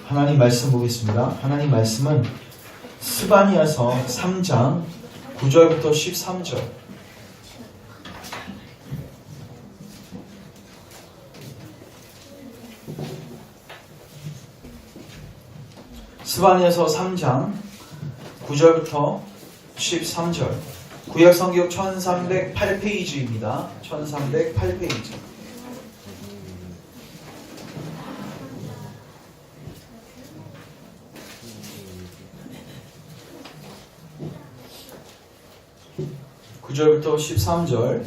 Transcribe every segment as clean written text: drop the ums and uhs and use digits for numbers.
하나님 말씀 보겠습니다. 하나님 말씀은 스바냐서 3장 9절부터 13절. 스바냐서 3장 9절부터 13절. 구약성경 1308페이지입니다. 1308페이지. (9절부터) (13절)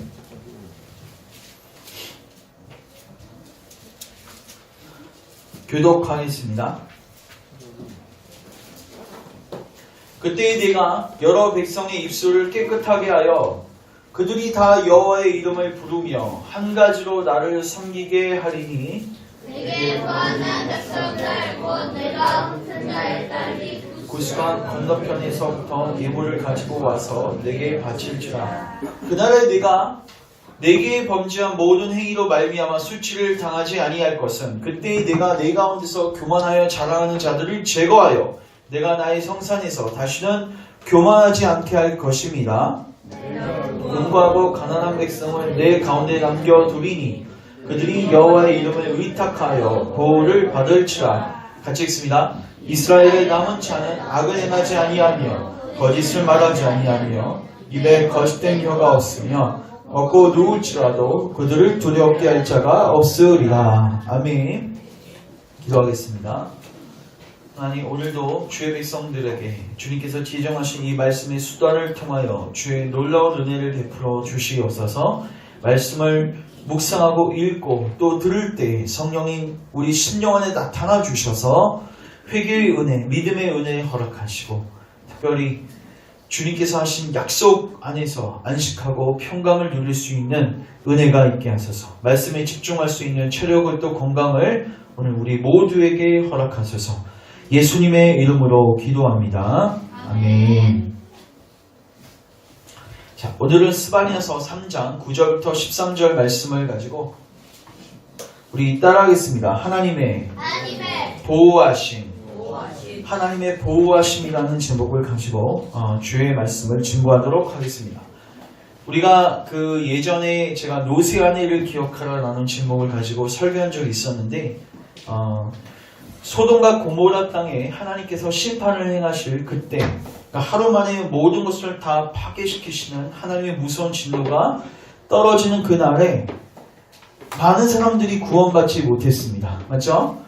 교독하겠습니다. 그때 내가 여러 백성의 입술을 깨끗하게 하여 그들이 다 여호와의 이름을 부르며 한 가지로 나를 섬기게 하리니 내게 거하는 백성들 곧 내가 흩은 자의 딸이 구스간 건너편에서부터 예물을 가지고 와서 내게 바칠지라. 그날에 내가 내게 범죄한 모든 행위로 말미암아 수치를 당하지 아니할 것은 그때 내가 내 가운데서 교만하여 자랑하는 자들을 제거하여 내가 나의 성산에서 다시는 교만하지 않게 할 것입니다. 용과하고 가난한 백성을 내 가운데 남겨두리니 그들이 여호와의 이름을 의탁하여 보호를 받을지라. 같이 읽습니다. 이스라엘의 남은 자는 악을 행하지 아니하며 거짓을 말하지 아니하며 입에 거짓된 혀가 없으며 먹고 누울지라도 그들을 두렵게 할 자가 없으리라. 아멘. 기도하겠습니다. 하나님, 오늘도 주의 백성들에게 주님께서 지정하신 이 말씀의 수단을 통하여 주의 놀라운 은혜를 베풀어 주시옵소서. 말씀을 묵상하고 읽고 또 들을 때 성령이 우리 심령 안에 나타나 주셔서 회개의 은혜, 믿음의 은혜 허락하시고 특별히 주님께서 하신 약속 안에서 안식하고 평강을 누릴 수 있는 은혜가 있게 하소서. 말씀에 집중할 수 있는 체력을 또 건강을 오늘 우리 모두에게 허락하소서. 예수님의 이름으로 기도합니다. 아멘. 자, 오늘은 스바냐서 3장 9절부터 13절 말씀을 가지고 우리 따라하겠습니다. 하나님의 보호하심. 하나님의 보호하심이라는 제목을 가지고 주의 말씀을 증거하도록 하겠습니다. 우리가 그 예전에 제가 노세아네를 기억하라라는 제목을 가지고 설교한 적이 있었는데 소돔과 고모라 땅에 하나님께서 심판을 행하실 그때, 그러니까 하루 만에 모든 것을 다 파괴시키시는 하나님의 무서운 진노가 떨어지는 그날에 많은 사람들이 구원받지 못했습니다. 맞죠?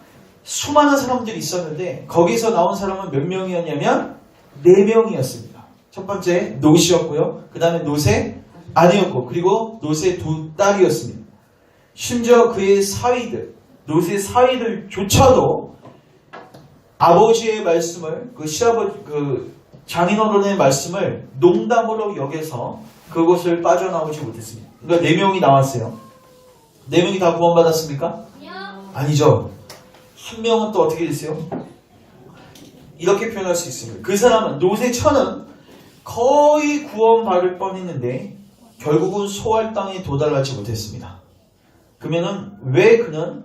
수많은 사람들이 있었는데 거기서 나온 사람은 몇 명이었냐면 4명이었습니다. 첫 번째 롯이었고요. 그 다음에 롯의 아내였고 그리고 롯의 2딸이었습니다. 심지어 그의 사위들, 롯의 사위들조차도 아버지의 말씀을 그 장인어른의 말씀을 농담으로 여겨서 그곳을 빠져나오지 못했습니다. 그러니까 4명이 나왔어요. 4명이 다 구원받았습니까? 아니죠. 한 명은 또 어떻게 됐어요? 이렇게 표현할 수 있습니다. 그 사람은 롯의 처는 거의 구원받을 뻔했는데 결국은 소알 땅에 도달하지 못했습니다. 그러면은 왜 그는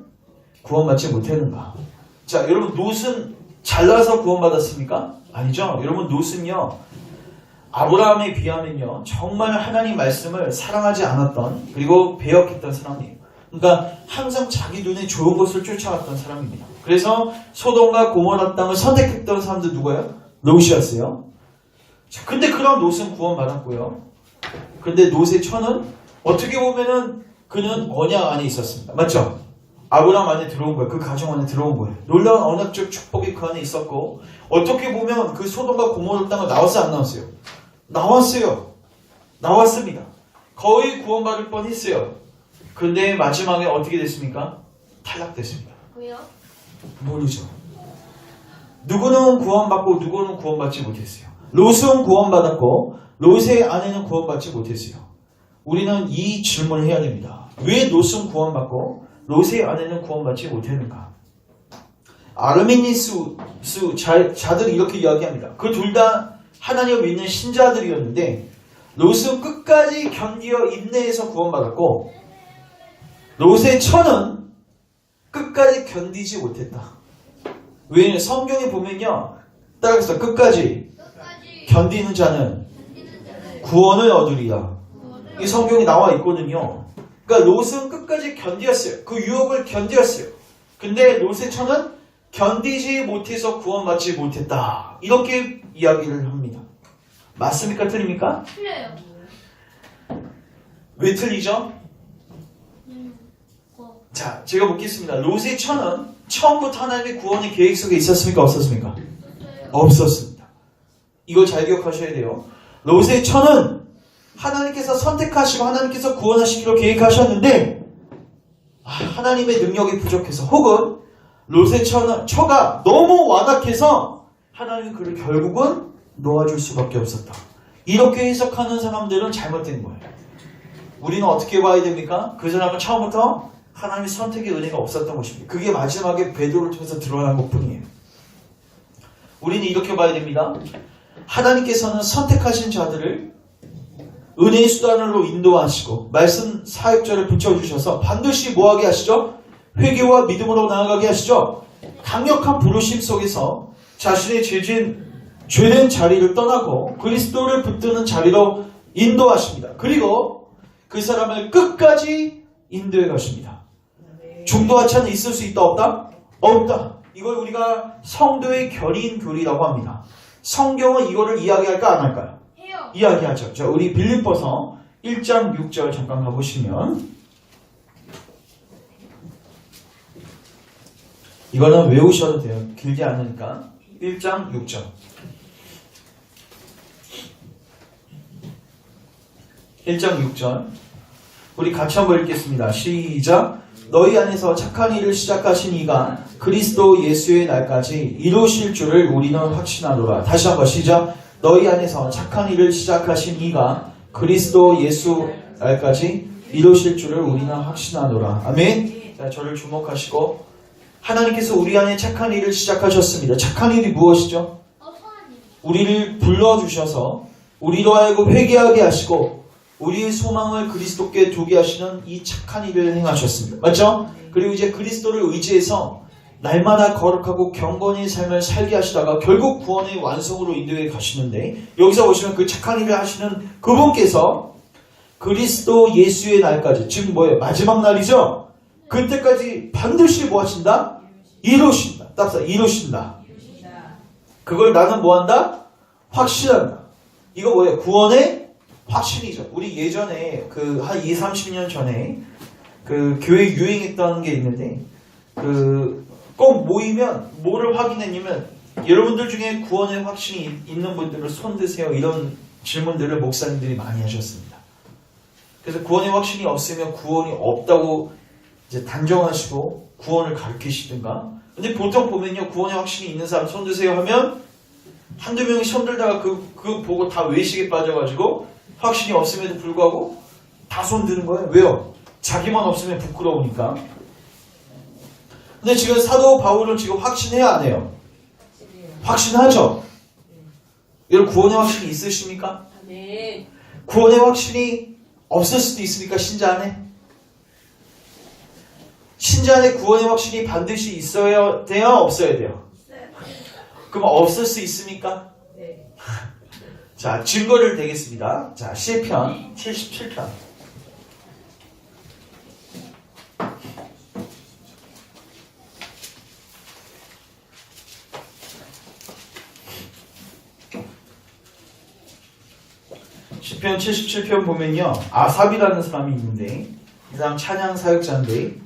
구원받지 못했는가? 자, 여러분 롯은 잘나서 구원받았습니까? 아니죠. 여러분 롯은요 아브라함에 비하면요 정말 하나님 말씀을 사랑하지 않았던 그리고 배역했던 사람이에요. 그러니까 항상 자기 눈에 좋은 것을 쫓아왔던 사람입니다. 그래서 소돔과 고모라 땅을 선택했던 사람들 누구예요? 롯이었어요. 자, 근데 그런 롯은 구원받았고요. 근데 롯의 처는 어떻게 보면은 그는 언약 안에 있었습니다. 맞죠? 아브라함 안에 들어온 거예요. 그 가정 안에 들어온 거예요. 놀라운 언약적 축복이 그 안에 있었고 어떻게 보면 그 소돔과 고모라 땅을 나왔어요? 안 나왔어요? 나왔어요. 나왔습니다. 거의 구원받을 뻔했어요. 근데 마지막에 어떻게 됐습니까? 탈락됐습니다. 왜요? 모르죠. 누구는 구원받고 누구는 구원받지 못했어요. 롯은 구원받았고 롯의 아내는 구원받지 못했어요. 우리는 이 질문을 해야 됩니다. 왜 롯은 구원받고 롯의 아내는 구원받지 못했는가? 아르미니스 자들이 이렇게 이야기합니다. 그 둘 다 하나님을 믿는 신자들이었는데 롯은 끝까지 견디어 인내해서 구원받았고 롯의 처는 끝까지 견디지 못했다. 왜냐면 성경에 보면요. 따라서 끝까지 끝까지 견디는 자는 견디는 자를 구원을 얻으리라. 이 구원을 성경이 나와 있거든요. 그러니까 롯은 끝까지 견디었어요. 그 유혹을 견디었어요. 근데 롯의 처는 견디지 못해서 구원받지 못했다. 이렇게 이야기를 합니다. 맞습니까? 틀립니까? 틀려요. 왜 틀리죠? 뭐, 자, 제가 묻겠습니다. 롯의 처는 처음부터 하나님의 구원의 계획 속에 있었습니까? 없었습니까? 없어요. 없었습니다. 이걸 잘 기억하셔야 돼요. 롯의 처는 하나님께서 선택하시고 하나님께서 구원하시기로 계획하셨는데 하나님의 능력이 부족해서 혹은 롯의 처가 너무 완악해서 하나님이 그를 결국은 놓아줄 수밖에 없었다. 이렇게 해석하는 사람들은 잘못된 거예요. 우리는 어떻게 봐야 됩니까? 그 사람은 처음부터 하나님의 선택의 은혜가 없었던 것입니다. 그게 마지막에 베드로를 통해서 드러난 것뿐이에요. 우리는 이렇게 봐야 됩니다. 하나님께서는 선택하신 자들을 은혜의 수단으로 인도하시고 말씀 사역자를 붙여주셔서 반드시 뭐하게 하시죠? 회개와 믿음으로 나아가게 하시죠? 강력한 부르심 속에서 자신의 죄된 자리를 떠나고 그리스도를 붙드는 자리로 인도하십니다. 그리고 그 사람을 끝까지 인도해 가십니다. 중도 하차는 있을 수 있다 없다? 없다. 이걸 우리가 성도의 결의인 교리라고 합니다. 성경은 이거를 이야기할까 안 할까요? 해요. 이야기하죠. 자, 우리 빌립보서 1장 6절 잠깐 가보시면 이거는 외우셔도 돼요. 길지 않으니까 1장 6절 1장 6절 우리 같이 한번 읽겠습니다. 시작. 너희 안에서 착한 일을 시작하신 이가 그리스도 예수의 날까지 이루실 줄을 우리는 확신하노라. 다시 한번 시작. 너희 안에서 착한 일을 시작하신 이가 그리스도 예수 날까지 이루실 줄을 우리는 확신하노라. 아멘. 자, 저를 주목하시고 하나님께서 우리 안에 착한 일을 시작하셨습니다. 착한 일이 무엇이죠? 선한 일. 우리를 불러주셔서 우리로 하여금 회개하게 하시고 우리의 소망을 그리스도께 두게 하시는 이 착한 일을 행하셨습니다. 맞죠? 그리고 이제 그리스도를 의지해서 날마다 거룩하고 경건의 삶을 살게 하시다가 결국 구원의 완성으로 인도해 가시는데 여기서 보시면 그 착한 일을 하시는 그분께서 그리스도 예수의 날까지 즉 뭐예요? 마지막 날이죠? 그때까지 반드시 뭐 하신다? 이루신다. 따라서 이루신다. 그걸 나는 뭐 한다? 확신한다. 이거 뭐예요? 구원의 확신이죠. 우리 예전에 그 한 20, 30년 전에 그 교회 유행했던 게 있는데 꼭 모이면 뭐를 확인했냐면 여러분들 중에 구원의 확신이 있는 분들을 손 드세요. 이런 질문들을 목사님들이 많이 하셨습니다. 그래서 구원의 확신이 없으면 구원이 없다고 이제 단정하시고 구원을 가르치시든가. 근데 보통 보면요, 구원의 확신이 있는 사람 손 드세요 하면 한두 명이 손 들다가 그거 보고 다 외식에 빠져가지고 확신이 없음에도 불구하고 다 손 드는 거예요. 왜요? 자기만 없으면 부끄러우니까. 근데 지금 사도 바울은 지금 확신해야 안 해요? 확신하죠? 여러분 구원의 확신이 있으십니까? 네. 구원의 확신이 없을 수도 있습니까? 신자 안에? 신자 안에 구원의 확신이 반드시 있어야 돼요? 없어야 돼요? 그럼 없을 수 있습니까? 네. 자, 증거를 대겠습니다. 자, 시편 77편. 시편 77편 보면요, 아삽이라는 사람이 있는데 이 사람 찬양 사역자인데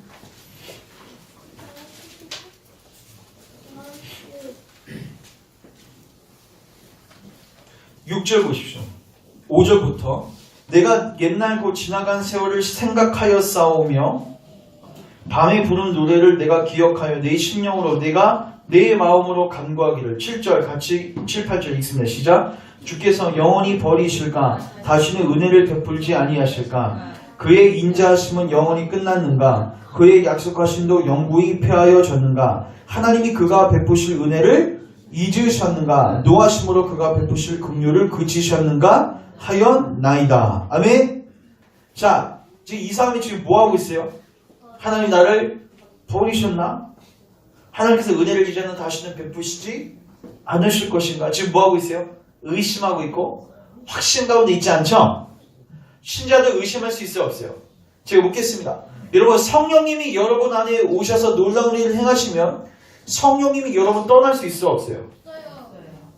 6절 보십시오. 5절부터 내가 옛날 곧 지나간 세월을 생각하여 싸우며 밤에 부른 노래를 내가 기억하여 내 심령으로 내가 내 마음으로 간구하기를. 7절 같이 7, 8절 읽습니다. 시작. 주께서 영원히 버리실까? 다시는 은혜를 베풀지 아니하실까? 그의 인자하심은 영원히 끝났는가? 그의 약속하심도 영구히 폐하여 졌는가? 하나님이 그가 베푸실 은혜를 잊으셨는가? 노하심으로 그가 베푸실 긍휼을 그치셨는가? 하였나이다. 아멘. 자, 지금 이 사람이 지금 뭐 하고 있어요? 하나님 나를 버리셨나? 하나님께서 은혜를 이제는 다시는 베푸시지 않으실 것인가? 지금 뭐하고 있어요? 의심하고 있고 확신 가운데 있지 않죠? 신자들 의심할 수 있어요? 없어요? 제가 묻겠습니다. 여러분 성령님이 여러분 안에 오셔서 놀라운 일을 행하시면 성령님이 여러분 떠날 수 있어요? 없어요?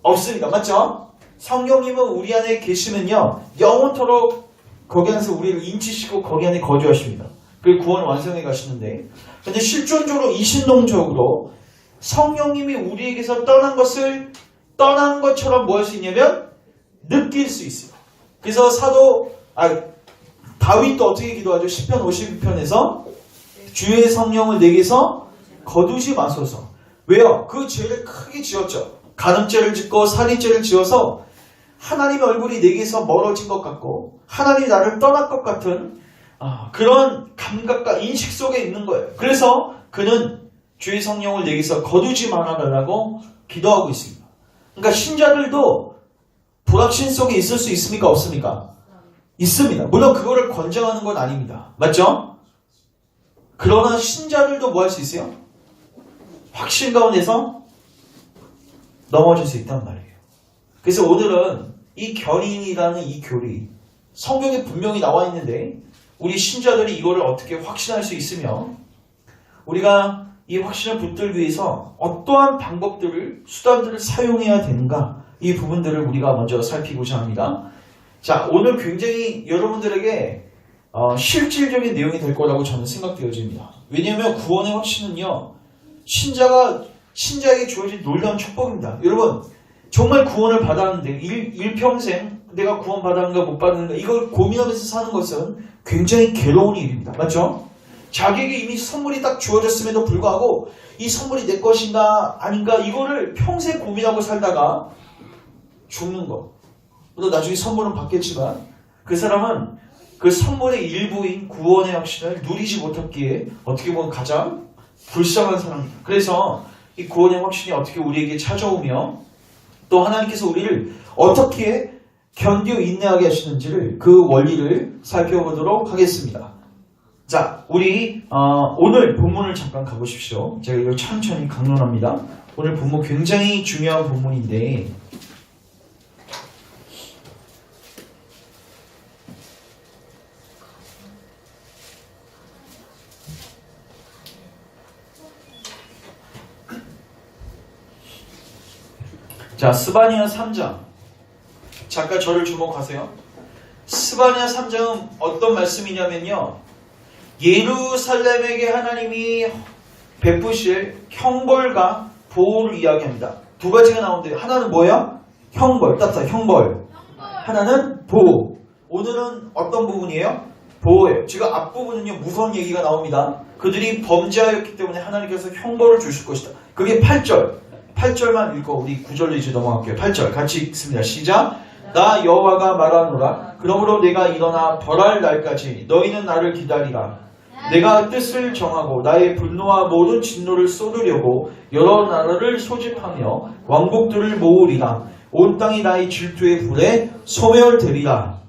없습니다. 맞죠? 성령님은 우리 안에 계시면요 영원토록 거기 안에서 우리를 인치시고 거기 안에 거주하십니다. 그 구원 완성해 가시는데 근데 실존적으로 이신동적으로 성령님이 우리에게서 떠난 것처럼 뭐 할 수 있냐면 느낄 수 있어요. 그래서 다윗도 어떻게 기도하죠? 시편 52편에서 주의 성령을 내게서 거두지 마소서. 왜요? 그 죄를 크게 지었죠. 간음죄를 짓고 살인죄를 지어서 하나님의 얼굴이 내게서 멀어진 것 같고 하나님이 나를 떠날 것 같은 그런 감각과 인식 속에 있는 거예요. 그래서 그는 주의 성령을 내게서 거두지 말아달라고 기도하고 있습니다. 그러니까 신자들도 불확신 속에 있을 수 있습니까? 없습니까? 있습니다. 물론 그거를 권장하는 건 아닙니다. 맞죠? 그러나 신자들도 뭐 할 수 있어요? 확신 가운데서 넘어질 수 있단 말이에요. 그래서 오늘은 이 견인이라는 이 교리 성경에 분명히 나와 있는데 우리 신자들이 이거를 어떻게 확신할 수 있으며 우리가 이 확신을 붙들기 위해서 어떠한 방법들을 수단들을 사용해야 되는가 이 부분들을 우리가 먼저 살피고자 합니다. 자, 오늘 굉장히 여러분들에게 실질적인 내용이 될 거라고 저는 생각되어집니다. 왜냐하면 구원의 확신은요 신자에게 주어진 놀라운 축복입니다. 여러분 정말 구원을 받았는데 일평생 내가 구원 받았는가 못 받았는가 이걸 고민하면서 사는 것은 굉장히 괴로운 일입니다. 맞죠? 자기에게 이미 선물이 딱 주어졌음에도 불구하고 이 선물이 내 것인가 아닌가 이거를 평생 고민하고 살다가 죽는 것. 또 나중에 선물은 받겠지만 그 사람은 그 선물의 일부인 구원의 확신을 누리지 못했기에 어떻게 보면 가장 불쌍한 사람입니다. 그래서 이 구원의 확신이 어떻게 우리에게 찾아오며 또 하나님께서 우리를 어떻게 견디어 인내하게 하시는지를 그 원리를 살펴보도록 하겠습니다. 자, 우리 오늘 본문을 잠깐 가보십시오. 제가 이걸 천천히 강론합니다. 오늘 본문 굉장히 중요한 본문인데 자, 스바냐 3장. 잠깐 저를 주목하세요. 스바냐 3장은 어떤 말씀이냐면요. 예루살렘에게 하나님이 베푸실 형벌과 보호를 이야기합니다. 두 가지가 나오는데 하나는 뭐예요? 형벌. 따뜻한 형벌. 하나는 보호. 오늘은 어떤 부분이에요? 보호예요. 지금 앞부분은요. 무서운 얘기가 나옵니다. 그들이 범죄하였기 때문에 하나님께서 형벌을 주실 것이다. 그게 8절. 8절만 읽고 우리 9절로 이제 넘어갈게요. 8절 같이 읽습니다. 시작. 나 여호와가 말하노라. 그러므로 내가 일어나 벌할 날까지 너희는 나를 기다리라. 내가 뜻을 정하고 나의 분노와 모든 진노를 쏟으려고 여러 나라를 소집하며 왕복들을 모으리라. 온 땅이 나의 질투의 불에 소멸되리라.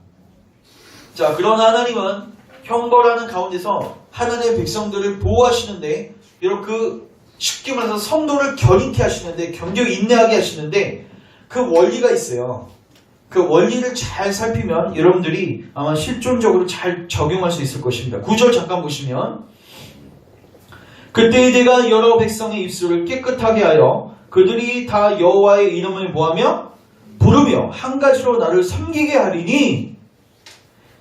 자, 그러나 하나님은 형벌하는 가운데서 하나님의 백성들을 보호하시는데 여러분 쉽게 말해서 성도를 견인케 하시는데 견뎌 인내하게 하시는데 그 원리가 있어요. 그 원리를 잘 살피면 여러분들이 아마 실존적으로 잘 적용할 수 있을 것입니다. 9절 잠깐 보시면 그때에 내가 여러 백성의 입술을 깨끗하게 하여 그들이 다 여호와의 이름을 뭐하며 부르며 한 가지로 나를 섬기게 하리니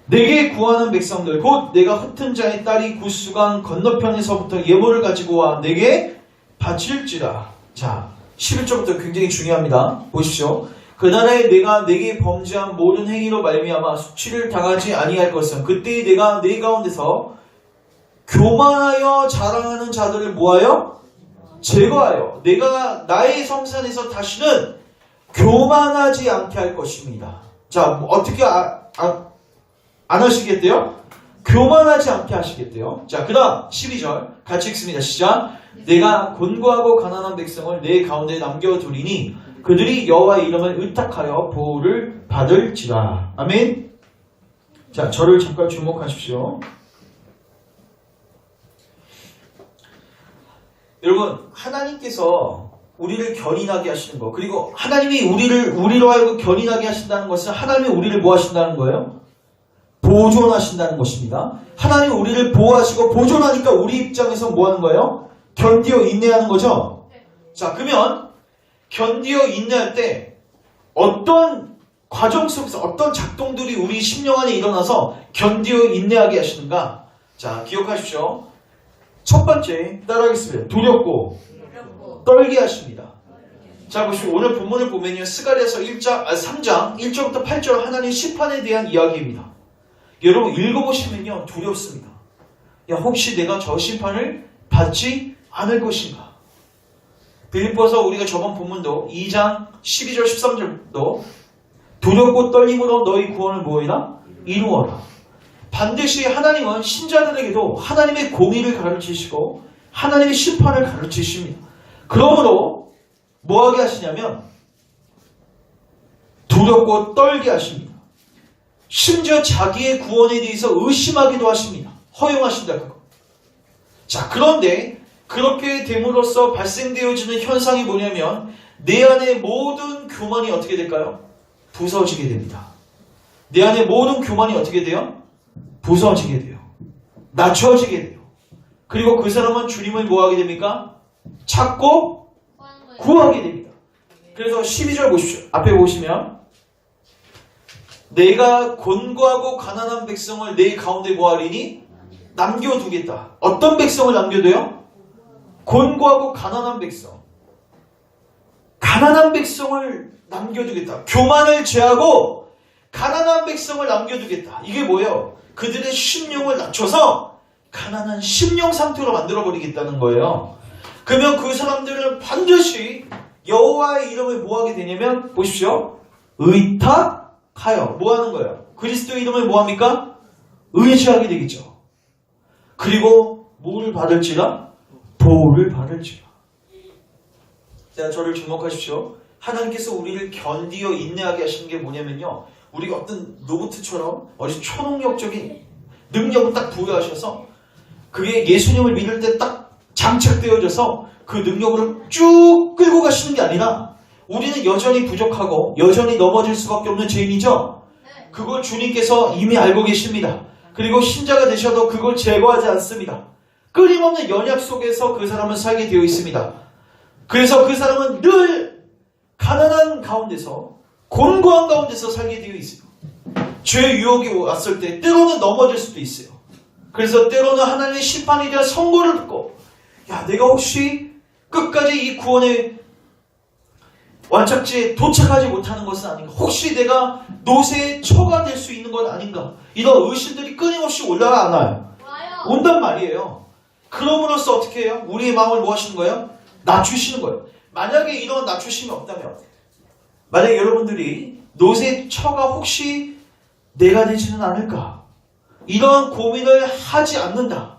내게 구하는 백성들 곧 내가 흩은 자의 딸이 구스강 건너편에서부터 예물을 가지고 와 내게 바칠지라. 자, 11절부터 굉장히 중요합니다. 보십시오. 그날에 내가 내게 범죄한 모든 행위로 말미암아 수치를 당하지 아니할 것은 그때에 내가 내 가운데서 교만하여 자랑하는 자들을 모하여 제거하여 내가 나의 성산에서 다시는 교만하지 않게 할 것입니다. 자, 어떻게 안 하시겠대요? 교만하지 않게 하시겠대요. 자, 그 다음 12절 같이 읽습니다. 시작. 내가 곤고하고 가난한 백성을 내 가운데 남겨두리니 그들이 여호와의 이름을 의탁하여 보호를 받을지라. 아멘. 자, 저를 잠깐 주목하십시오. 여러분, 하나님께서 우리를 견인하게 하시는 거, 그리고 하나님이 우리로 하여금 견인하게 하신다는 것은 하나님이 우리를 뭐 하신다는 거예요? 보존하신다는 것입니다. 하나님이 우리를 보호하시고 보존하니까 우리 입장에서 뭐 하는 거예요? 견디어 인내하는 거죠? 자, 그러면 견디어 인내할 때 어떤 과정 속에서 어떤 작동들이 우리 심령 안에 일어나서 견디어 인내하게 하시는가? 자, 기억하십시오. 첫 번째, 따라하겠습니다. 두렵고 떨게 하십니다. 자, 보시고 오늘 본문을 보면요. 스가랴서 3장 1절부터 8절 하나님 심판에 대한 이야기입니다. 여러분 읽어보시면요. 두렵습니다. 야, 혹시 내가 저 심판을 받지 않을 것인가? 빌립보서 우리가 저번 본문도 2장 12절 13절도 두렵고 떨림으로 너희 구원을 뭐이라? 이루어라. 반드시 하나님은 신자들에게도 하나님의 공의를 가르치시고 하나님의 심판을 가르치십니다. 그러므로 뭐하게 하시냐면 두렵고 떨게 하십니다. 심지어 자기의 구원에 대해서 의심하기도 하십니다. 허용하신다 그거. 자, 그런데 그렇게 됨으로써 발생되어지는 현상이 뭐냐면 내 안의 모든 교만이 어떻게 될까요? 부서지게 됩니다. 내 안의 모든 교만이 어떻게 돼요? 부서지게 돼요. 낮춰지게 돼요. 그리고 그 사람은 주님을 뭐하게 됩니까? 찾고 구하게 됩니다. 그래서 12절 보십시오. 앞에 보시면 내가 곤고하고 가난한 백성을 내 가운데 뭐하리니? 남겨두겠다. 어떤 백성을 남겨둬요? 곤고하고 가난한 백성. 가난한 백성을 남겨두겠다. 교만을 제하고 가난한 백성을 남겨두겠다. 이게 뭐예요? 그들의 심령을 낮춰서 가난한 심령 상태로 만들어버리겠다는 거예요. 그러면 그 사람들은 반드시 여호와의 이름을 뭐하게 되냐면 보십시오. 의탁하여 뭐하는 거예요? 그리스도의 이름을 뭐합니까? 의지하게 되겠죠. 그리고 뭐를 받을지라? 보호를 받을지라. 자, 저를 주목하십시오. 하나님께서 우리를 견디어 인내하게 하시는 게 뭐냐면요. 우리가 어떤 로봇처럼 어디 초능력적인 능력을 딱 부여하셔서 그게 예수님을 믿을 때 딱 장착되어져서 그 능력으로 쭉 끌고 가시는 게 아니라 우리는 여전히 부족하고 여전히 넘어질 수밖에 없는 죄인이죠. 그걸 주님께서 이미 알고 계십니다. 그리고 신자가 되셔도 그걸 제거하지 않습니다. 끊임없는 연약 속에서 그 사람은 살게 되어 있습니다. 그래서 그 사람은 늘 가난한 가운데서 곤고한 가운데서 살게 되어 있어요. 죄의 유혹이 왔을 때 때로는 넘어질 수도 있어요. 그래서 때로는 하나님의 심판에 대한 선고를 듣고 야, 내가 혹시 끝까지 이 구원의 완착지에 도착하지 못하는 것은 아닌가? 혹시 내가 노새의 처가 될 수 있는 건 아닌가? 이런 의심들이 끊임없이 올라가 안 와요? 온단 말이에요. 그럼으로써 어떻게 해요? 우리의 마음을 뭐 하시는 거예요? 낮추시는 거예요. 만약에 이런 낮추심이 없다면 만약에 여러분들이 노새의 처가 혹시 내가 되지는 않을까? 이런 고민을 하지 않는다.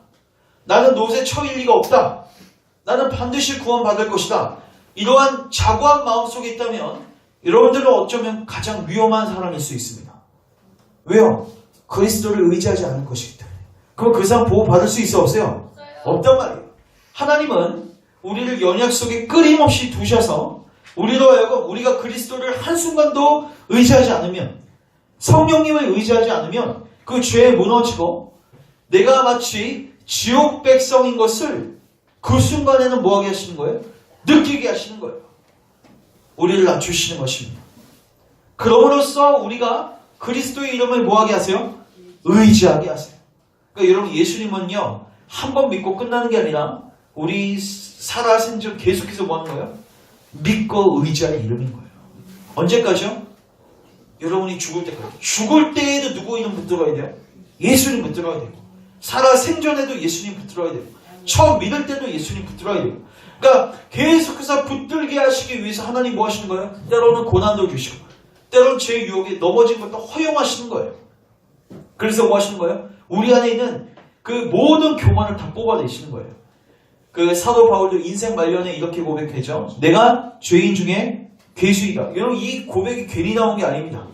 나는 노새 처일 리가 없다. 나는 반드시 구원받을 것이다. 이러한 자고한 마음속에 있다면 여러분들은 어쩌면 가장 위험한 사람일 수 있습니다. 왜요? 그리스도를 의지하지 않을 것이기 때문에. 그럼 그 사람 보호받을 수 있어 없어요? 없단 말이에요. 하나님은 우리를 연약 속에 끊임없이 두셔서 우리로 하여금 우리가 그리스도를 한순간도 의지하지 않으면 성령님을 의지하지 않으면 그 죄에 무너지고 내가 마치 지옥 백성인 것을 그 순간에는 뭐하게 하시는 거예요? 느끼게 하시는 거예요. 우리를 낮추시는 것입니다. 그럼으로써 우리가 그리스도의 이름을 뭐하게 하세요? 의지하게 하세요. 그러니까 여러분 예수님은요 한 번 믿고 끝나는 게 아니라 우리 살아생전 계속해서 뭐 하는 거예요? 믿고 의지할 이름인 거예요. 언제까지요? 여러분이 죽을 때까지. 죽을 때에도 누구 이름 붙들어야 돼요? 예수님 붙들어야 되고 살아생전에도 예수님 붙들어야 되고 처음 믿을 때도 예수님 붙들어야 되고 그러니까 계속해서 붙들게 하시기 위해서 하나님 뭐 하시는 거예요? 때로는 고난도 주시고 때로는 제 유혹에 넘어진 것도 허용하시는 거예요. 그래서 뭐 하시는 거예요? 우리 안에 있는 그 모든 교만을 다 뽑아내시는 거예요. 그 사도 바울도 인생 말년에 이렇게 고백하죠. 내가 죄인 중에 괴수이다. 여러분 이 고백이 괜히 나온 게 아닙니다.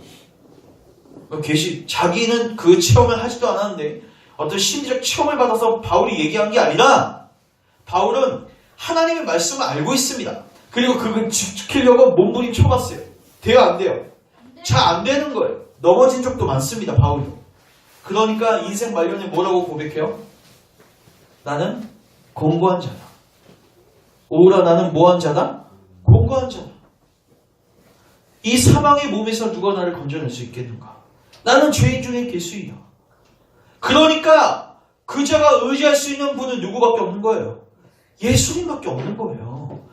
자기는 그 체험을 하지도 않았는데 어떤 심리적 체험을 받아서 바울이 얘기한 게 아니라 바울은 하나님의 말씀을 알고 있습니다. 그리고 그걸 지키려고 몸부림쳐봤어요. 돼요, 안 돼요? 잘 안 되는 거예요. 넘어진 적도 많습니다, 바울도. 그러니까 인생 말년에 뭐라고 고백해요? 나는 공고한 자다. 오라 나는 뭐한 자다? 공고한 자다. 이 사망의 몸에서 누가 나를 건져낼 수 있겠는가? 나는 죄인 중에 개수이다. 그러니까 그 자가 의지할 수 있는 분은 누구밖에 없는 거예요? 예수님밖에 없는 거예요.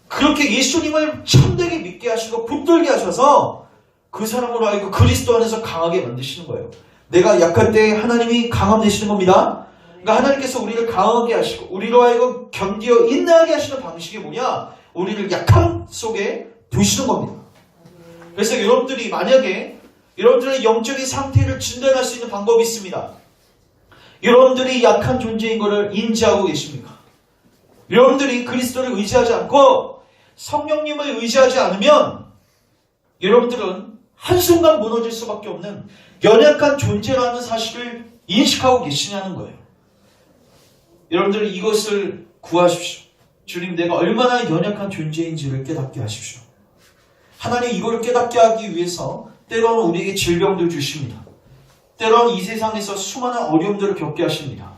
그렇게 예수님을 참되게 믿게 하시고 붙들게 하셔서 그 사람으로 하여금 그리스도 안에서 강하게 만드시는 거예요. 내가 약할 때 하나님이 강함 되시는 겁니다. 그러니까 하나님께서 우리를 강하게 하시고 우리로 하여금 견디어 인내하게 하시는 방식이 뭐냐? 우리를 약함 속에 두시는 겁니다. 그래서 여러분들이 만약에 여러분들의 영적인 상태를 진단할 수 있는 방법이 있습니다. 여러분들이 약한 존재인 것을 인지하고 계십니까? 여러분들이 그리스도를 의지하지 않고 성령님을 의지하지 않으면 여러분들은 한순간 무너질 수밖에 없는 연약한 존재라는 사실을 인식하고 계시냐는 거예요. 여러분들 이것을 구하십시오. 주님, 내가 얼마나 연약한 존재인지를 깨닫게 하십시오. 하나님 이걸 깨닫게 하기 위해서 때로는 우리에게 질병도 주십니다. 때로는 이 세상에서 수많은 어려움들을 겪게 하십니다.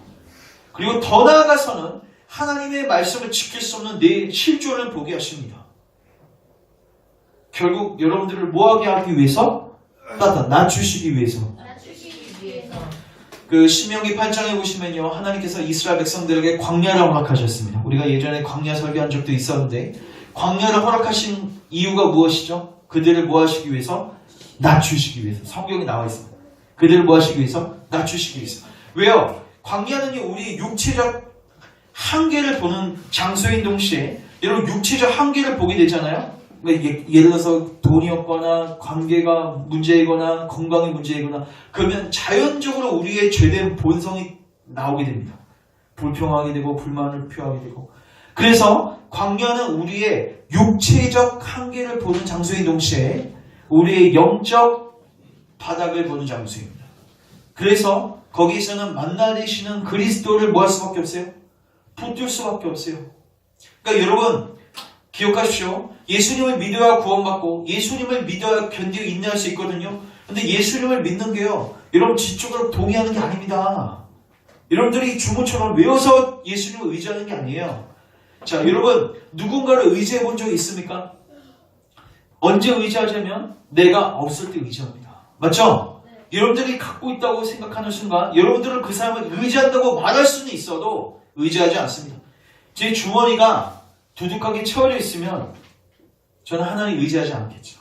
그리고 더 나아가서는 하나님의 말씀을 지킬 수 없는 내 실존을 보게 하십니다. 결국 여러분들을 뭐하게 하기 위해서? 낮추시기 위해서. 그 신명기 8장에 보시면요, 하나님께서 이스라엘 백성들에게 광야를 허락하셨습니다. 우리가 예전에 광야 설교한 적도 있었는데 광야를 허락하신 이유가 무엇이죠? 그들을 뭐 하시기 위해서? 낮추시기 위해서. 성경에 나와 있습니다. 그들을 뭐 하시기 위해서? 낮추시기 위해서. 왜요? 광야는요, 우리 육체적 한계를 보는 장소인 동시에 여러분 육체적 한계를 보게 되잖아요. 예를 들어서 돈이 없거나 관계가 문제이거나 건강이 문제이거나 그러면 자연적으로 우리의 죄된 본성이 나오게 됩니다. 불평하게 되고 불만을 표하게 되고. 그래서 광야는 우리의 육체적 한계를 보는 장소인 동시에 우리의 영적 바닥을 보는 장소입니다. 그래서 거기서는 만나 되시는 그리스도를 뭐 할 수밖에 없어요? 붙들 수밖에 없어요. 그러니까 여러분 기억하십시오. 예수님을 믿어야 구원받고 예수님을 믿어야 견디고 인내할 수 있거든요. 근데 예수님을 믿는 게요, 여러분 지적으로 동의하는 게 아닙니다. 여러분들이 주문처럼 외워서 예수님을 의지하는 게 아니에요. 자, 여러분 누군가를 의지해 본 적이 있습니까? 언제 의지하자면 내가 없을 때 의지합니다. 맞죠? 네. 여러분들이 갖고 있다고 생각하는 순간 여러분들은 그 사람을 의지한다고 말할 수는 있어도 의지하지 않습니다. 제 주머니가 두둑하게 채워져 있으면 저는 하나님 의지하지 않겠죠.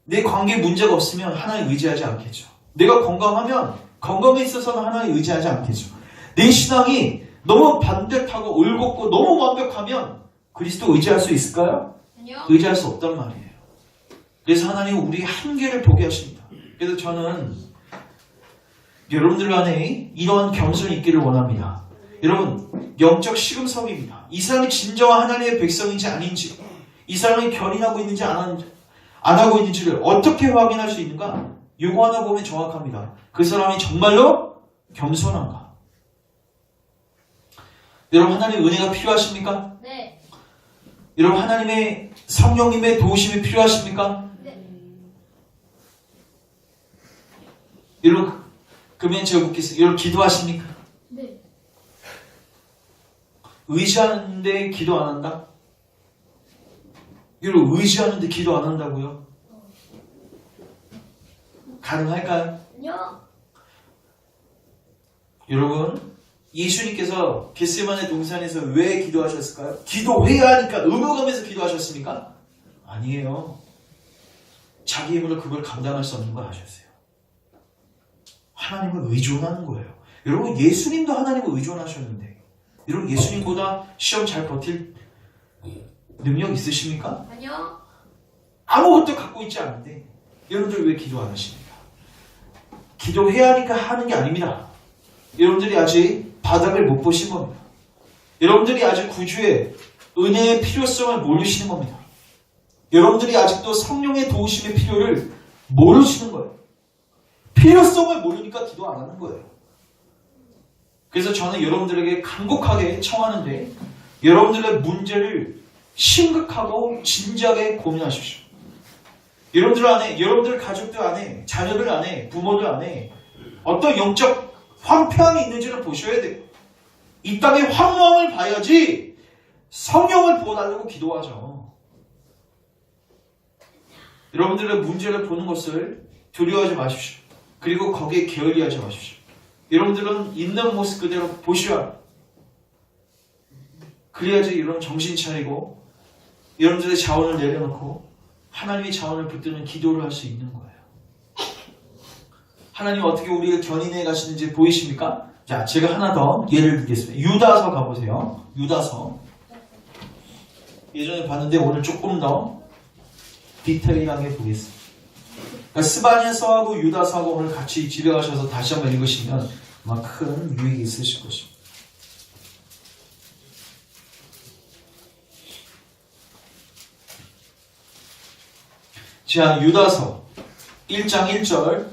내 관계에 문제가 없으면 하나님 의지하지 않겠죠. 내가 건강하면 건강에 있어서는 하나님 의지하지 않겠죠. 내 신앙이 너무 반듯하고 올곧고 너무 완벽하면 그리스도 의지할 수 있을까요? 아니요. 의지할 수 없단 말이에요. 그래서 하나님은 우리의 한계를 보게 하십니다. 그래서 저는 여러분들 안에 이러한 겸손이 있기를 원합니다. 여러분 영적 시금석입니다. 이 사람이 진정한 하나님의 백성인지 아닌지, 이 사람이 결인하고 있는지 안 하고 있는지를 어떻게 확인할 수 있는가? 요거 하나 보면 정확합니다. 그 사람이 정말로 겸손한가? 여러분 하나님의 은혜가 필요하십니까? 네. 여러분 하나님의 성령님의 도우심이 필요하십니까? 네. 여러분 그러면 제가 묻겠습니다. 여러분 기도하십니까? 네. 의지하는데 기도 안 한다? 여러분 의지하는데 기도 안 한다고요? 가능할까요? 아니요. 여러분 예수님께서 겟세마네 동산에서 왜 기도하셨을까요? 기도해야 하니까 의무감에서 기도하셨습니까? 아니에요. 자기 힘으로 그걸 감당할 수 없는 걸 아셨어요. 하나님을 의존하는 거예요. 여러분 예수님도 하나님을 의존하셨는데 여러분 예수님보다 시험 잘 버틸 능력 있으십니까? 아니요. 아무것도 갖고 있지 않은데 여러분들 왜 기도 안 하십니까? 기도해야 하니까 하는 게 아닙니다. 여러분들이 아직 바닥을 못 보신 겁니다. 여러분들이 아직 구주의 은혜의 필요성을 모르시는 겁니다. 여러분들이 아직도 성령의 도우심의 필요를 모르시는 거예요. 필요성을 모르니까 기도 안 하는 거예요. 그래서 저는 여러분들에게 간곡하게 청하는데 여러분들의 문제를 심각하고 진지하게 고민하십시오. 여러분들 안에, 여러분들 가족들 안에, 자녀들 안에, 부모들 안에 어떤 영적 황폐함이 있는지를 보셔야 돼요. 이 땅의 황무함을 봐야지 성령을 부어달라고 기도하죠. 여러분들의 문제를 보는 것을 두려워하지 마십시오. 그리고 거기에 게을리하지 마십시오. 여러분들은 있는 모습 그대로 보셔야 해요. 그래야지 여러분 정신 차리고 여러분들의 자원을 내려놓고 하나님의 자원을 붙드는 기도를 할 수 있는 거예요. 하나님 어떻게 우리를 견인해 가시는지 보이십니까? 자, 제가 하나 더 예를 들겠습니다. 유다서 가보세요. 유다서. 예전에 봤는데 오늘 조금 더 디테일하게 보겠습니다. 그러니까 스바냐서하고 유다서하고 오늘 같이 집에 가셔서 다시 한번 읽으시면 아마 큰 유익이 있으실 것입니다. 자, 유다서 1장 1절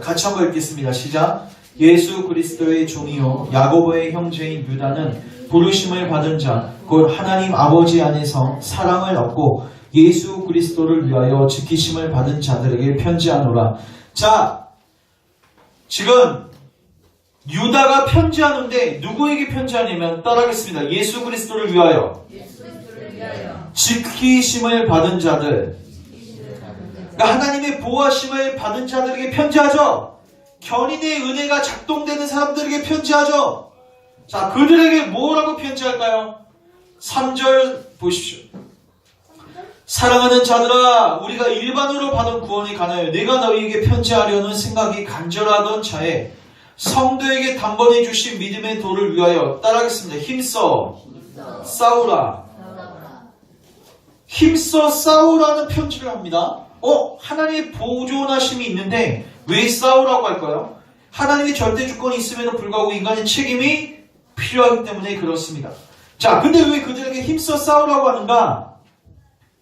같이 한번 읽겠습니다. 시작. 예수 그리스도의 종이요 야고보의 형제인 유다는 부르심을 받은 자 곧 하나님 아버지 안에서 사랑을 얻고 예수 그리스도를 위하여 지키심을 받은 자들에게 편지하노라. 자, 지금 유다가 편지하는데 누구에게 편지하냐면 따라하겠습니다. 예수 그리스도를 위하여 지키심을 받은 자들, 그러니까 하나님의 보호하심을 받은 자들에게 편지하죠. 견인의 은혜가 작동되는 사람들에게 편지하죠. 자, 그들에게 뭐라고 편지할까요? 3절 보십시오. 사랑하는 자들아, 우리가 일반으로 받은 구원에 관하여 내가 너희에게 편지하려는 생각이 간절하던 차에 성도에게 단번에 주신 믿음의 도를 위하여 따라하겠습니다. 힘써 싸우라. 힘써 싸우라는 편지를 합니다. 하나님의 보존하심이 있는데 왜 싸우라고 할까요? 하나님의 절대 주권이 있음에도 불구하고 인간의 책임이 필요하기 때문에 그렇습니다. 자, 근데 왜 그들에게 힘써 싸우라고 하는가?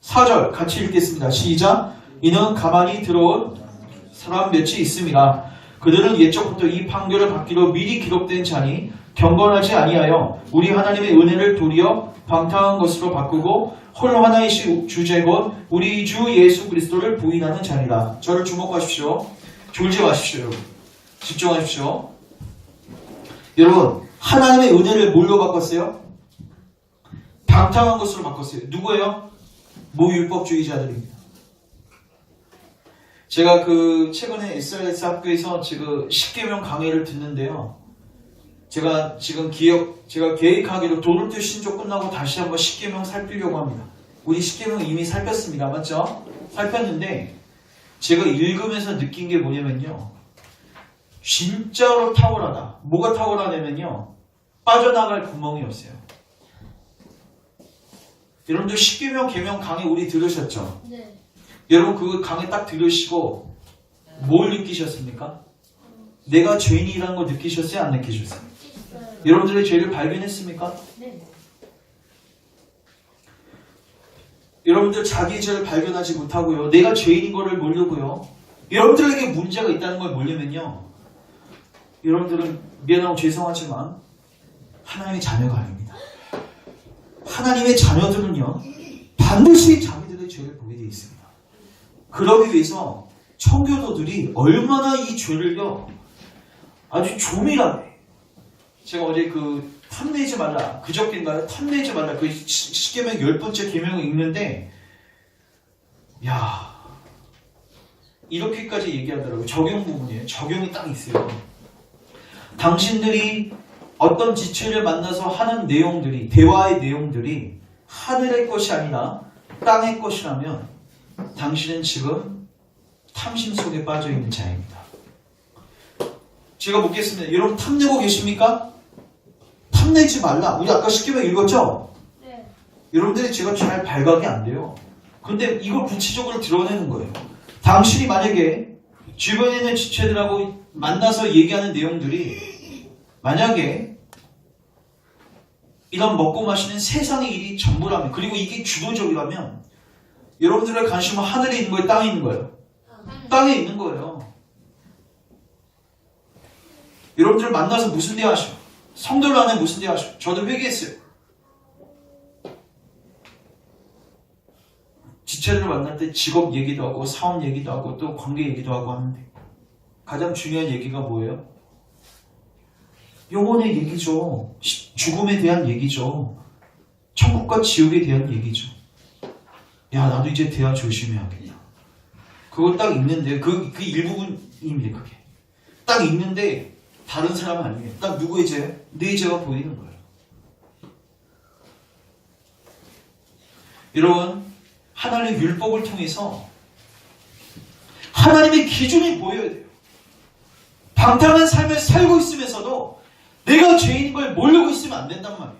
4절 같이 읽겠습니다. 시작. 이는 가만히 들어온 사람 몇이 있습니다. 그들은 옛적부터 이 판결을 받기로 미리 기록된 자니 경건하지 아니하여 우리 하나님의 은혜를 도리어 방탕한 것으로 바꾸고 홀로 하나이신 주제 곧 우리 주 예수 그리스도를 부인하는 자니라. 저를 주목하십시오. 졸지 마십시오. 여러분. 집중하십시오. 여러분, 하나님의 은혜를 뭘로 바꿨어요? 방탕한 것으로 바꿨어요. 누구예요? 무율법주의자들입니다. 제가 최근에 SRS 학교에서 지금 10계명 강의를 듣는데요. 제가 지금 계획하기로 도르트 신조 끝나고 다시 한번 10계명 살피려고 합니다. 우리 10계명 이미 살폈습니다. 맞죠? 살폈는데 제가 읽으면서 느낀 게 뭐냐면요. 진짜로 탁월하다. 뭐가 탁월하냐면요. 빠져나갈 구멍이 없어요. 여러분들 10계명 계명 강의 우리 들으셨죠? 네. 여러분 그 강의 딱 들으시고 뭘 느끼셨습니까? 내가 죄인이라는 걸 느끼셨어요? 안 느끼셨어요? 여러분들의 죄를 발견했습니까? 네. 여러분들 자기의 죄를 발견하지 못하고요. 내가 죄인인 것을 모르고요. 여러분들에게 문제가 있다는 걸 모르면요. 여러분들은 미안하고 죄송하지만 하나님의 자녀가 아닙니다. 하나님의 자녀들은요. 반드시 자기들의 죄를 보게 되어 있습니다. 그러기 위해서 청교도들이 얼마나 이 죄를요. 아주 조밀하게 제가 어제 탐내지 말라 그저께인가요? 탐내지 말라 그 10계명 10번째 계명을 읽는데 야 이렇게까지 얘기하더라고요. 적용 부분이에요. 적용이 딱 있어요. 당신들이 어떤 지체를 만나서 하는 내용들이 대화의 내용들이 하늘의 것이 아니라 땅의 것이라면 당신은 지금 탐심 속에 빠져있는 자입니다. 제가 묻겠습니다. 여러분 탐내고 계십니까? 탐내지 말라. 우리 아까 10계명 읽었죠? 네. 여러분들이 제가 잘 발각이 안 돼요. 근데 이걸 구체적으로 드러내는 거예요. 당신이 만약에 주변에 있는 지체들하고 만나서 얘기하는 내용들이 만약에 이런 먹고 마시는 세상의 일이 전부라면 그리고 이게 주도적이라면 여러분들의 관심은 하늘에 있는 거예요? 땅에 있는 거예요? 땅에 있는 거예요. 여러분들 만나서 무슨 대화 하시오? 성도들 안에 무슨 대화 하시오? 저도 회개했어요. 지체들을 만날 때 직업 얘기도 하고 사업 얘기도 하고 또 관계 얘기도 하고 하는데 가장 중요한 얘기가 뭐예요? 영혼의 얘기죠. 죽음에 대한 얘기죠. 천국과 지옥에 대한 얘기죠. 야, 나도 이제 대화 조심해야겠다. 그거 딱 읽는데 그 일부분입니다. 그게 딱 읽는데 다른 사람은 아니에요. 딱 누구의 죄? 내 죄가 보이는 거예요. 여러분, 하나님의 율법을 통해서 하나님의 기준이 보여야 돼요. 방탕한 삶을 살고 있으면서도 내가 죄인인 걸 모르고 있으면 안 된단 말이에요.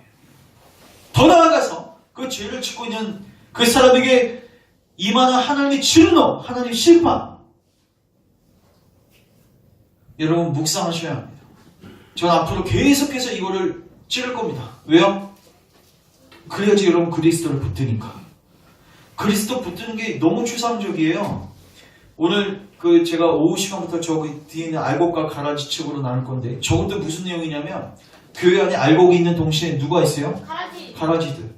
더 나아가서 그 죄를 짓고 있는 그 사람에게 임하는 하나님의 진노, 하나님의 심판. 여러분 묵상하셔야 합니다. 저는 앞으로 계속해서 이거를 찌를 겁니다. 왜요? 그래야지 여러분 그리스도를 붙드니까. 그리스도 붙드는 게 너무 추상적이에요. 오늘 제가 오후 시간부터 저기 뒤에 있는 알곡과 가라지 측으로 나눌 건데 저것도 무슨 내용이냐면 교회 안에 알곡이 있는 동시에 누가 있어요? 가라지. 가라지들.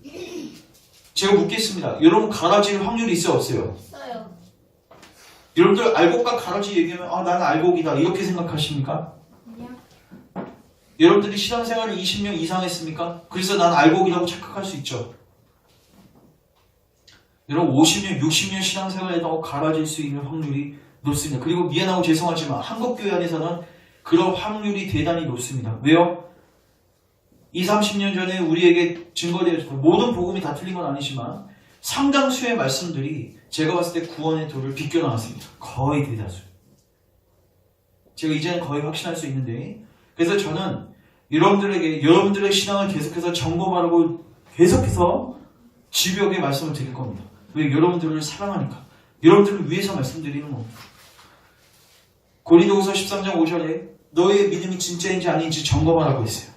제가 묻겠습니다. 여러분 가라지일 확률이 있어요? 없어요? 있어요. 여러분들 알곡과 가라지 얘기하면 나는 알곡이다 이렇게 생각하십니까? 아니요. 여러분들이 신앙생활을 20년 이상 했습니까? 그래서 난 알곡이라고 착각할 수 있죠. 여러분 50년, 60년 신앙생활에도 가라질 수 있는 확률이 높습니다. 그리고 미안하고 죄송하지만 한국교회 안에서는 그런 확률이 대단히 높습니다. 왜요? 20, 30년 전에 우리에게 증거되어졌던 모든 복음이 다 틀린 건 아니지만 상당수의 말씀들이 제가 봤을 때 구원의 도를 비껴나왔습니다. 거의 대다수. 제가 이제는 거의 확신할 수 있는데 그래서 저는 여러분들의 신앙을 계속해서 점검하라고 계속해서 집요하게 말씀을 드릴 겁니다. 왜? 여러분들을 사랑하니까. 여러분들을 위해서 말씀드리는 겁니다. 고린도후서 13장 5절에 너의 믿음이 진짜인지 아닌지 점검하라고 했어요.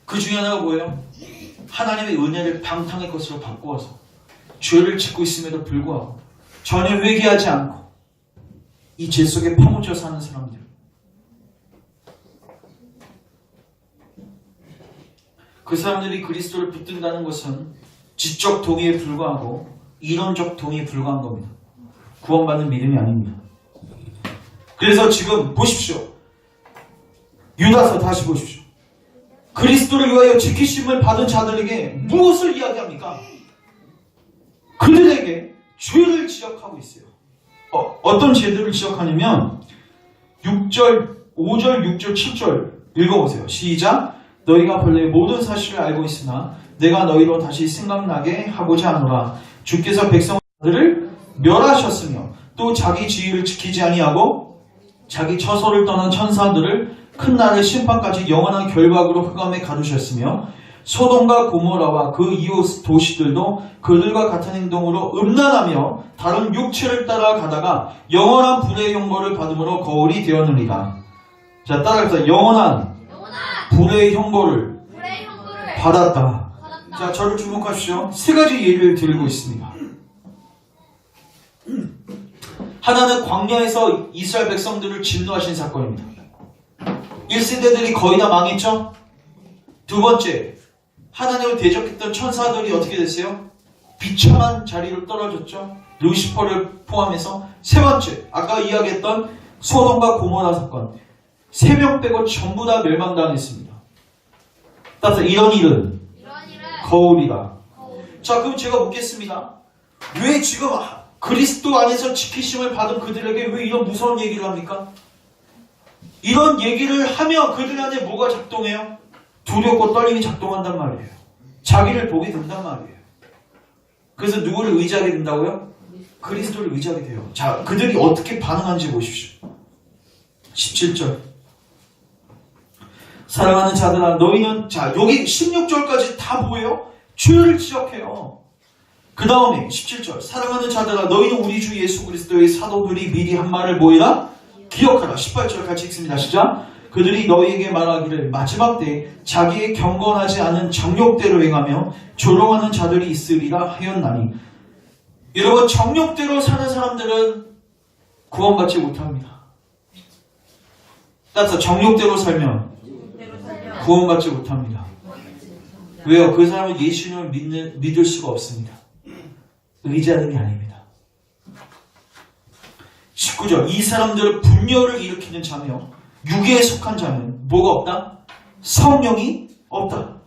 그 중에 하나가 뭐예요? 하나님의 은혜를 방탕의 것으로 바꾸어서 죄를 짓고 있음에도 불구하고 전혀 회개하지 않고 이 죄 속에 파묻혀 사는 사람들. 그 사람들이 그리스도를 붙든다는 것은 지적 동의에 불과하고 이론적 동의에 불과한 겁니다. 구원받는 믿음이 아닙니다. 그래서 지금 보십시오. 유다서 다시 보십시오. 그리스도를 위하여 지키심을 받은 자들에게 무엇을 이야기합니까? 그들에게 죄를 지적하고 있어요. 어떤 죄들을 지적하냐면 6절, 5절, 6절, 7절 읽어보세요. 시작. 너희가 본래 모든 사실을 알고 있으나 내가 너희로 다시 생각나게 하고자 하노라. 주께서 백성들을 멸하셨으며 또 자기 지위를 지키지 아니하고 자기 처소를 떠난 천사들을 큰 날의 심판까지 영원한 결박으로 흑암에 가두셨으며 소돔과 고모라와 그 이웃 도시들도 그들과 같은 행동으로 음란하며 다른 육체를 따라가다가 영원한 불의 형벌을 받음으로 거울이 되었느니라. 자, 따라갑시다. 영원한 불의 형벌을 받았다. 자, 저를 주목하십시오. 세 가지 예를 들고 있습니다. 하나는 광야에서 이스라엘 백성들을 진노하신 사건입니다. 1세대들이 거의 다 망했죠? 두 번째, 하나님을 대적했던 천사들이 어떻게 됐어요? 비참한 자리로 떨어졌죠? 루시퍼를 포함해서. 세 번째, 아까 이야기했던 소돔과 고모라 사건. 3명 빼고 전부 다 멸망당했습니다. 따라서 이런 일은 거울이다. 자, 그럼 제가 묻겠습니다. 왜 지금 그리스도 안에서 지키심을 받은 그들에게 왜 이런 무서운 얘기를 합니까? 이런 얘기를 하면 그들 안에 뭐가 작동해요? 두렵고 떨림이 작동한단 말이에요. 자기를 보게 된단 말이에요. 그래서 누구를 의지하게 된다고요? 그리스도를 의지하게 돼요. 자, 그들이 어떻게 반응하는지 보십시오. 17절. 사랑하는 자들아 너희는, 자, 여기 16절까지 다 뭐예요? 죄를 지적해요. 그 다음에 17절. 사랑하는 자들아 너희는 우리 주 예수 그리스도의 사도들이 미리 한 말을 뭐이라? 기억하라. 18절 같이 읽습니다. 시작. 그들이 너희에게 말하기를 마지막 때에 자기의 경건하지 않은 정욕대로 행하며 조롱하는 자들이 있으리라 하였나니. 여러분, 정욕대로 사는 사람들은 구원받지 못합니다. 따라서 정욕대로 살면 구원받지 못합니다. 왜요? 그 사람은 예수님을 믿을 수가 없습니다. 의지하는 게 아닙니다. 19절 이 사람들은 분열을 일으키는 자며 육에 속한 자는 뭐가 없다? 성령이 없다.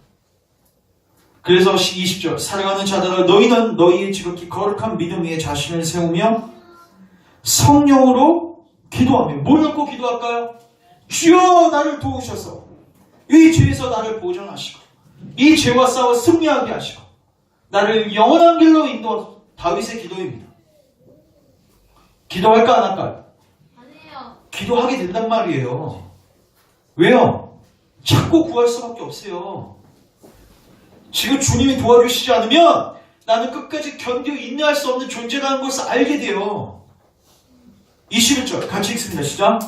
그래서 20절 사랑하는 자들아 너희는 너희의 지극히 거룩한 믿음 위에 자신을 세우며 성령으로 기도하며 뭘 갖고 기도할까요? 주여 나를 도우셔서 이 죄에서 나를 보존하시고 이 죄와 싸워 승리하게 하시고 나를 영원한 길로 인도하소서. 다윗의 기도입니다. 기도할까 안 할까요? 아니에요. 기도하게 된단 말이에요. 왜요? 찾고 구할 수밖에 없어요. 지금 주님이 도와주시지 않으면 나는 끝까지 견디어 인내할 수 없는 존재라는 것을 알게 돼요. 21절 같이 읽습니다. 시작.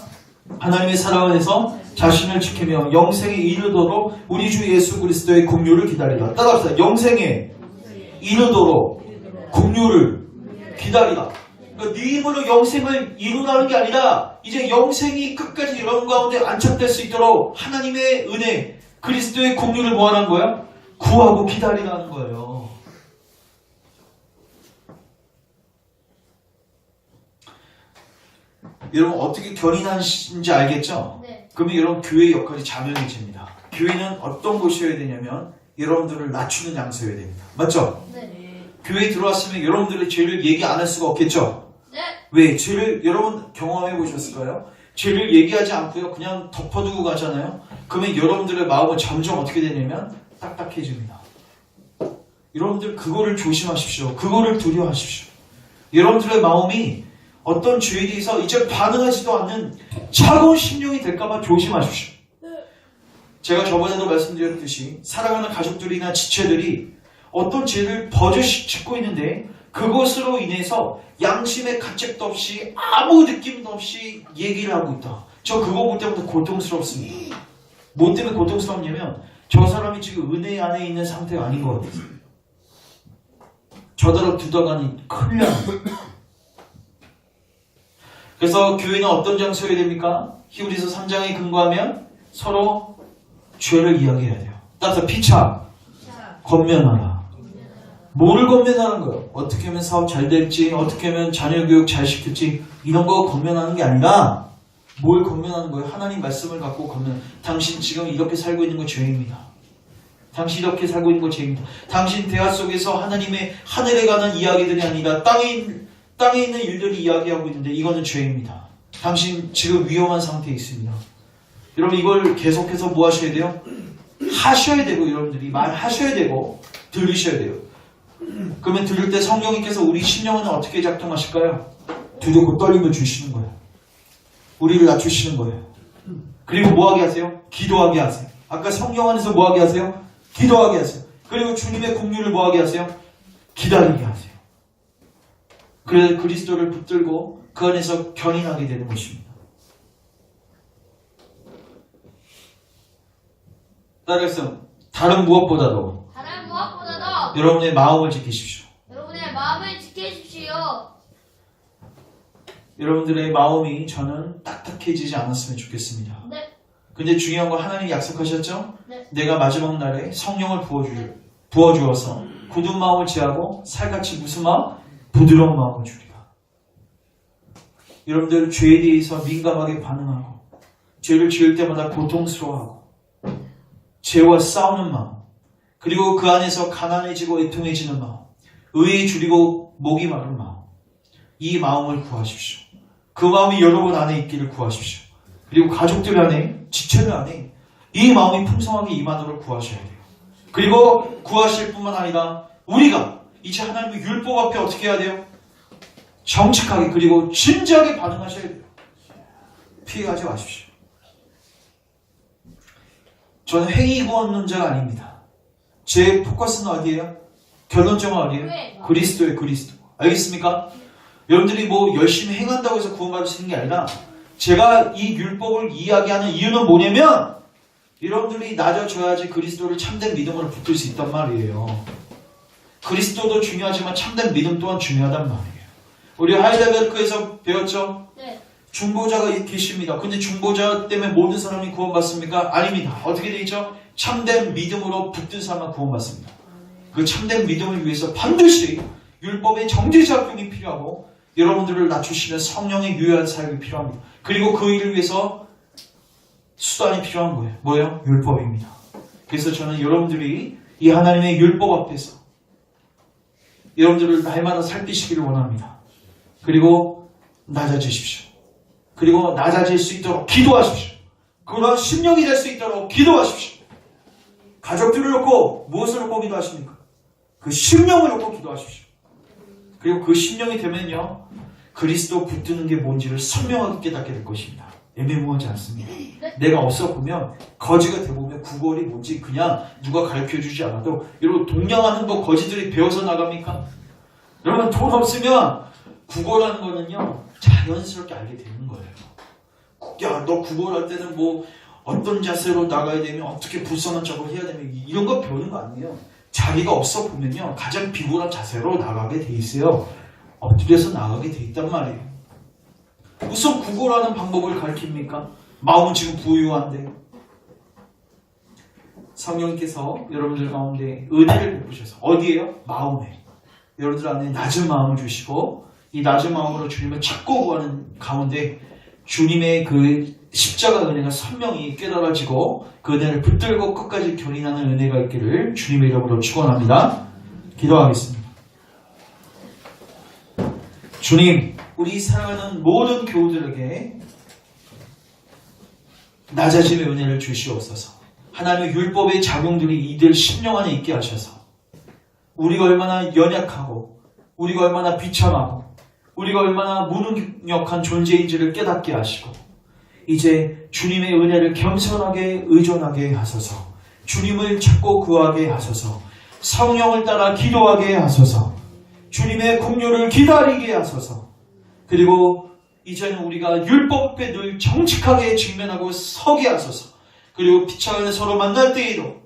하나님의 사랑 안에서 자신을 지키며 영생에 이르도록 우리 주 예수 그리스도의 긍휼을 기다리라. 따라합시다. 영생에 이르도록 긍휼을 기다리라. 그러니까 네 힘으로 영생을 이루라는 게 아니라 이제 영생이 끝까지 여러분 가운데 안착될 수 있도록 하나님의 은혜, 그리스도의 긍휼을 뭐하는 거야? 구하고 기다리라는 거예요. 여러분 어떻게 견인하시는지 알겠죠? 네. 그러면 여러분 교회의 역할이 자명해집니다. 교회는 어떤 곳이어야 되냐면 여러분들을 낮추는 장소여야 됩니다. 맞죠? 네. 교회에 들어왔으면 여러분들의 죄를 얘기 안 할 수가 없겠죠? 네. 왜? 죄를 여러분 경험해 보셨을까요? 죄를 얘기하지 않고요 그냥 덮어두고 가잖아요. 그러면 여러분들의 마음은 점점 어떻게 되냐면 딱딱해집니다. 여러분들 그거를 조심하십시오. 그거를 두려워하십시오. 여러분들의 마음이 어떤 죄에 대해서 이제 반응하지도 않는 차가운 심령이 될까봐 조심하십시오. 제가 저번에도 말씀드렸듯이 사랑하는 가족들이나 지체들이 어떤 죄를 버젓이 짓고 있는데 그것으로 인해서 양심의 가책도 없이 아무 느낌도 없이 얘기를 하고 있다. 저 그거 볼 때부터 고통스럽습니다. 뭐 때문에 고통스럽냐면 저 사람이 지금 은혜 안에 있는 상태가 아닌 것 같아요. 저더러 두더가니 큰일 납니다. 그래서 교회는 어떤 장소여야 됩니까? 히브리서 3장에 근거하면 서로 죄를 이야기해야 돼요. 따라서 피차, 권면하라. 뭐를 권면하는 거예요? 어떻게 하면 사업 잘 될지, 어떻게 하면 자녀 교육 잘 시킬지 이런 거 권면하는 게 아니라 뭘 권면하는 거예요? 하나님 말씀을 갖고 권면. 당신 지금 이렇게 살고 있는 거 죄입니다. 당신 이렇게 살고 있는 거 죄입니다. 당신 대화 속에서 하나님의 하늘에 관한 이야기들이 아니라 땅에 있는 일들이 이야기하고 있는데 이거는 죄입니다. 당신 지금 위험한 상태에 있습니다. 여러분 이걸 계속해서 뭐 하셔야 돼요? 하셔야 되고 여러분들이 말하셔야 되고 들으셔야 돼요. 그러면 들을 때 성령님께서 우리 심령은 어떻게 작동하실까요? 두렵고 떨림을 주시는 거예요. 우리를 낮추시는 거예요. 그리고 뭐하게 하세요? 기도하게 하세요. 아까 성령 안에서 뭐하게 하세요? 기도하게 하세요. 그리고 주님의 긍휼을 뭐하게 하세요? 기다리게 하세요. 그래서 그리스도를 붙들고 그 안에서 견인하게 되는 것입니다. 따라서 다른 무엇보다도 여러분의 마음을 지키십시오. 여러분의 마음을 지키십시오. 여러분들의 마음이 저는 딱딱해지지 않았으면 좋겠습니다. 네. 근데 중요한 건 하나님이 약속하셨죠? 네. 내가 마지막 날에 성령을 부어주어서 굳은 마음을 제하고 살같이 무슨 마음? 부드러운 마음을 주리라. 여러분들 죄에 대해서 민감하게 반응하고 죄를 지을 때마다 고통스러워하고 죄와 싸우는 마음 그리고 그 안에서 가난해지고 애통해지는 마음 의에 줄이고 목이 마른 마음 이 마음을 구하십시오. 그 마음이 여러분 안에 있기를 구하십시오. 그리고 가족들 안에 지체들 안에 이 마음이 풍성하게 임하도록 구하셔야 돼요. 그리고 구하실 뿐만 아니라 우리가 이제 하나님의 율법 앞에 어떻게 해야 돼요? 정직하게 그리고 진지하게 반응하셔야 돼요. 피해가지 마십시오. 저는 행위구원론자가 아닙니다. 제 포커스는 어디예요? 결론점은 어디예요? 그리스도예요. 그리스도. 알겠습니까? 여러분들이 뭐 열심히 행한다고 해서 구원받을 수 있는 게 아니라 제가 이 율법을 이야기하는 이유는 뭐냐면 여러분들이 낮아져야지 그리스도를 참된 믿음으로 붙들 수 있단 말이에요. 그리스도도 중요하지만 참된 믿음 또한 중요하단 말이에요. 우리 하이델베르크에서 배웠죠? 네. 중보자가 계십니다. 근데 중보자 때문에 모든 사람이 구원받습니까? 아닙니다. 어떻게 돼 있죠? 참된 믿음으로 붙든 사람만 구원받습니다. 그 참된 믿음을 위해서 반드시 율법의 정죄작용이 필요하고 여러분들을 낮추시는 성령의 유효한 사역이 필요합니다. 그리고 그 일을 위해서 수단이 필요한 거예요. 뭐예요? 율법입니다. 그래서 저는 여러분들이 이 하나님의 율법 앞에서 여러분들을 날마다 살피시기를 원합니다. 그리고 낮아지십시오. 그리고 낮아질 수 있도록 기도하십시오. 그러한 심령이 될 수 있도록 기도하십시오. 가족들을 놓고 무엇을 놓고 기도하십니까? 그 심령을 놓고 기도하십시오. 그리고 그 심령이 되면요, 그리스도 붙드는 게 뭔지를 선명하게 깨닫게 될 것입니다. 애매모호하지 않습니다. 내가 없어보면 거지가 돼보면 구걸이 뭔지 그냥 누가 가르쳐주지 않아도 여러분 동양하는 거 거지들이 배워서 나갑니까? 여러분 돈 없으면 구걸하는 거는요 자연스럽게 알게 되는 거예요. 야, 너 구걸할 때는 뭐 어떤 자세로 나가야 되면 어떻게 불쌍한 척을 해야 되면 이런 거 배우는 거 아니에요. 자리가 없어 보면요 가장 비굴한 자세로 나가게 돼 있어요. 엎드려서 나가게 돼 있단 말이에요. 무슨 구걸하는 방법을 가르칩니까? 마음은 지금 부유한데. 성령님께서 여러분들 가운데 은혜를 베푸셔서 어디에요? 마음에. 여러분들 안에 낮은 마음을 주시고 이 낮은 마음으로 주님을 찾고 구하는 가운데 주님의 그 십자가 은혜가 선명히 깨달아지고 그 은혜를 붙들고 끝까지 견인하는 은혜가 있기를 주님의 이름으로 축원합니다. 기도하겠습니다. 주님, 우리 사랑하는 모든 교우들에게 낮아짐의 은혜를 주시옵소서. 하나님의 율법의 작용들이 이들 심령 안에 있게 하셔서 우리가 얼마나 연약하고 우리가 얼마나 비참하고 우리가 얼마나 무능력한 존재인지를 깨닫게 하시고 이제 주님의 은혜를 겸손하게 의존하게 하소서. 주님을 찾고 구하게 하소서. 성령을 따라 기도하게 하소서. 주님의 긍휼을 기다리게 하소서. 그리고 이제는 우리가 율법 앞에 늘 정직하게 직면하고 서게 하소서. 그리고 피차간에 서로 만날 때에도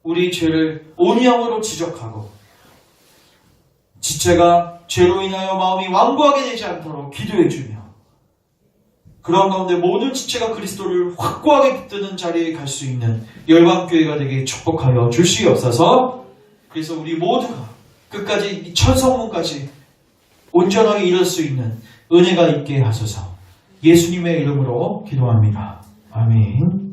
우리 죄를 온유함으로 지적하고 지체가 죄로 인하여 마음이 완고하게 되지 않도록 기도해주며 그런 가운데 모든 지체가 그리스도를 확고하게 붙드는 자리에 갈 수 있는 열방교회가 되게 축복하여 주시옵소서. 그래서 우리 모두가 끝까지 이 천성문까지 온전하게 이룰 수 있는 은혜가 있게 하소서. 예수님의 이름으로 기도합니다. 아멘.